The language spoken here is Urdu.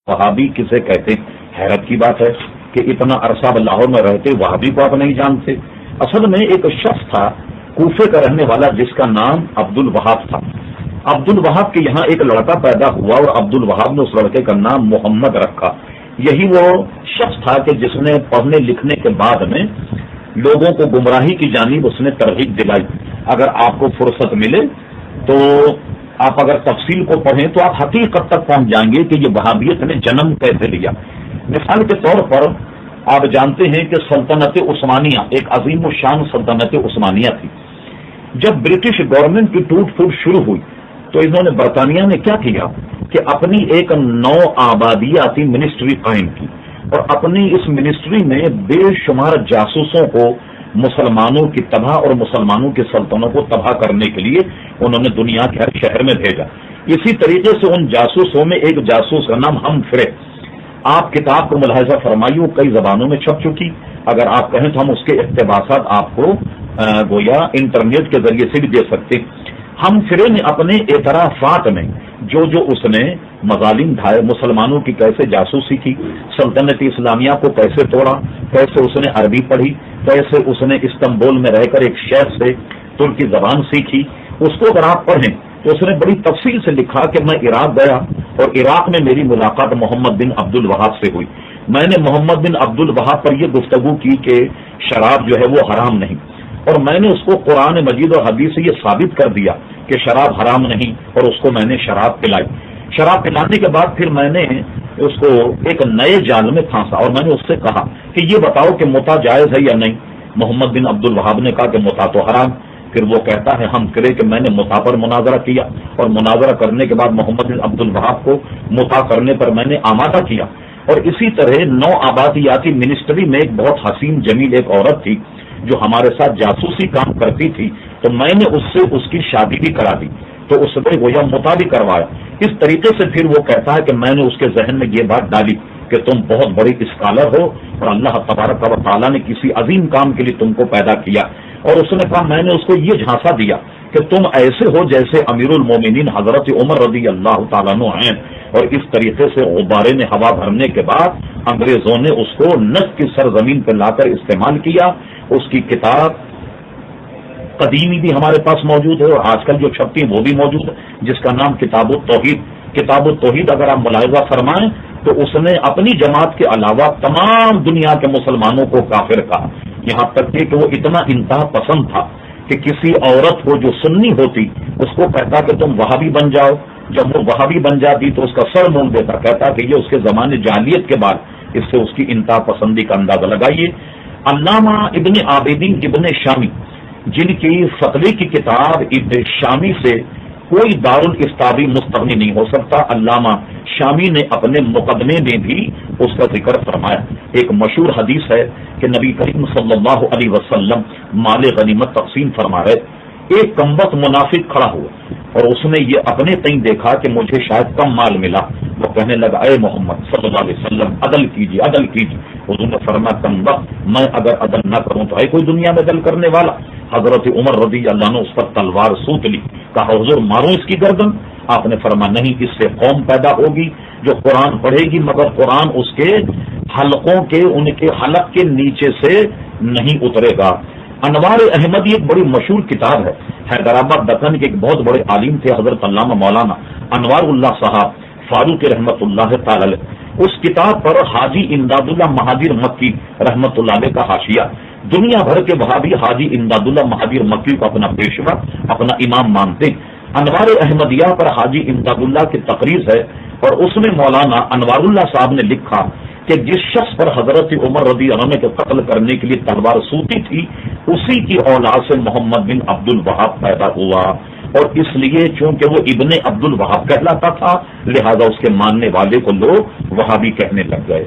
وہابی کسے کہتے ہیں؟ حیرت کی بات ہے کہ اتنا عرصہ لاہور میں رہتے وہابی کو آپ نہیں جانتے۔ اصل میں ایک شخص تھا کوفے کا رہنے والا جس کا نام عبد الوہاب تھا۔ عبد الوہاب کے یہاں ایک لڑکا پیدا ہوا اور عبد الوہاب نے اس لڑکے کا نام محمد رکھا۔ یہی وہ شخص تھا کہ جس نے پڑھنے لکھنے کے بعد میں لوگوں کو گمراہی کی جانب اس نے ترغیب دلائی۔ اگر آپ کو فرصت ملے تو آپ اگر تفصیل کو پڑھیں تو آپ حقیقت تک پہنچ جائیں گے کہ یہ وہابیت نے جنم کیسے لیا۔ مثال کے طور پر آپ جانتے ہیں کہ سلطنت عثمانیہ ایک عظیم الشان سلطنت عثمانیہ تھی۔ جب برٹش گورنمنٹ کی ٹوٹ پھوٹ شروع ہوئی تو انہوں نے برطانیہ نے کیا کیا کہ اپنی ایک نو آبادیاتی منسٹری قائم کی، اور اپنی اس منسٹری میں بے شمار جاسوسوں کو مسلمانوں کی تباہ اور مسلمانوں کی سلطنتوں کو تباہ کرنے کے لیے انہوں نے دنیا کے ہر شہر میں بھیجا۔ اسی طریقے سے ان جاسوسوں میں ایک جاسوس کا نام ہمفرے، آپ کتاب کو ملاحظہ فرمائیے، وہ کئی زبانوں میں چھپ چکی، اگر آپ کہیں تو ہم اس کے اقتباسات آپ کو گویا انٹرنیٹ کے ذریعے سے بھی دے سکتے۔ ہمفرے نے اپنے اعترافات میں جو اس نے مظالم ڈھائے، مسلمانوں کی کیسے جاسوسی کی، سلطنت اسلامیہ کو کیسے توڑا، کیسے اس نے عربی پڑھی، کیسے اس نے استنبول میں رہ کر ایک شیخ سے ترکی زبان سیکھی، اس کو اگر آپ پڑھیں تو اس نے بڑی تفصیل سے لکھا کہ میں عراق گیا اور عراق میں میری ملاقات محمد بن عبد الوہاب سے ہوئی۔ میں نے محمد بن عبد الوہاب پر یہ گفتگو کی کہ شراب جو ہے وہ حرام نہیں، اور میں نے اس کو قرآن مجید اور حدیث سے یہ ثابت کر دیا کہ شراب حرام نہیں، اور اس کو میں نے شراب پلائی۔ شراب پلانے کے بعد پھر میں نے اس کو ایک نئے جال میں پھانسا، اور میں نے اس سے کہا کہ یہ بتاؤ کہ متا جائز ہے یا نہیں۔ محمد بن عبد الوہاب نے کہا کہ متا تو حرام۔ پھر وہ کہتا ہے ہم کرے کہ میں نے متا پر مناظرہ کیا، اور مناظرہ کرنے کے بعد محمد بن عبد الوہاب کو متا کرنے پر میں نے آمادہ کیا۔ اور اسی طرح نو آبادیاتی منسٹری میں ایک بہت حسین جمیل ایک عورت تھی جو ہمارے ساتھ جاسوسی کام کرتی تھی، تو میں نے اس سے اس کی شادی بھی کرا دی، تو اس نے وہ متا بھی کروایا۔ اس طریقے سے پھر وہ کہتا ہے کہ میں نے اس کے ذہن میں یہ بات ڈالی کہ تم بہت بڑی اسکالر ہو اور اللہ تبارک و تعالیٰ نے کسی عظیم کام کے لیے تم کو پیدا کیا، اور اس نے کہا میں نے اس کو یہ جھانسا دیا کہ تم ایسے ہو جیسے امیر المومنین حضرت عمر رضی اللہ تعالیٰ عنہ ہیں۔ اور اس طریقے سے غبارے نے ہوا بھرنے کے بعد انگریزوں نے اس کو نجد کی سرزمین پر لا کر استعمال کیا۔ اس کی کتاب قدیمی بھی ہمارے پاس موجود ہے اور آج کل جو چھپتی ہے وہ بھی موجود ہے، جس کا نام کتاب التوحید۔ کتاب التوحید اگر آپ ملاحظہ فرمائیں تو اس نے اپنی جماعت کے علاوہ تمام دنیا کے مسلمانوں کو کافر کہا، یہاں تک کہ وہ اتنا انتہا پسند تھا کہ کسی عورت کو جو سنی ہوتی اس کو کہتا کہ تم وہابی بن جاؤ۔ جب وہ وہابی بن جاتی تو اس کا سر مونڈ دیتا، کہتا کہ یہ اس کے زمانے جاہلیت کے بعد، اس سے اس کی انتہا پسندی کا اندازہ لگائیے۔ علامہ ابن عابدین ابن شامی، جن کی فتوی کی کتاب ابن شامی سے کوئی دارالفتاوی مستغنی نہیں ہو سکتا، علامہ شامی نے اپنے مقدمے میں بھی اس کا ذکر فرمایا۔ ایک مشہور حدیث ہے کہ نبی کریم صلی اللہ علیہ وسلم مال غنیمت تقسیم فرما رہے، ایک کمبخت منافق کھڑا ہوا اور اس نے یہ اپنے تئیں دیکھا کہ مجھے شاید کم مال ملا، وہ کہنے لگا اے محمد صلی اللہ علیہ وسلم عدل کیجیے عدل کیجیے۔ حضور نے فرمایا کمبخت، میں اگر عدل نہ کروں تو ہے کوئی دنیا میں عدل کرنے والا؟ حضرت عمر رضی اللہ عنہ اس پر تلوار سوت لی، کہا حضور ماروں اس کی گردن؟ آپ نے فرمایا نہیں، اس سے قوم پیدا ہوگی جو قرآن پڑھے گی مگر قرآن اس کے حلقوں کے ان کے حلق کے نیچے سے نہیں اترے گا۔ انوار احمدی ایک بڑی مشہور کتاب ہے، حیدرآباد دکن کے ایک بہت بڑے عالم تھے حضرت علامہ مولانا انوار اللہ صاحب فاروق رحمت اللہ تعالی علیہ، اس کتاب پر حاجی امداد اللہ مہاجر مکی رحمت اللہ علیہ کا حاشیہ۔ دنیا بھر کے وہابی حاجی امداد اللہ مہاجر مکی کو اپنا پیشوا اپنا امام مانتے ہیں۔ انوار احمدیہ پر حاجی امداد اللہ کی تقریر ہے، اور اس میں مولانا انوار اللہ صاحب نے لکھا کہ جس شخص پر حضرت عمر رضی اللہ عنہ کے قتل کرنے کے لیے تلوار سوتی تھی اسی کی اولاد سے محمد بن عبد الوہاب پیدا ہوا، اور اس لیے چونکہ وہ ابن عبد الوہاب کہلاتا تھا لہذا اس کے ماننے والے کو لوگ وہابی کہنے لگ گئے۔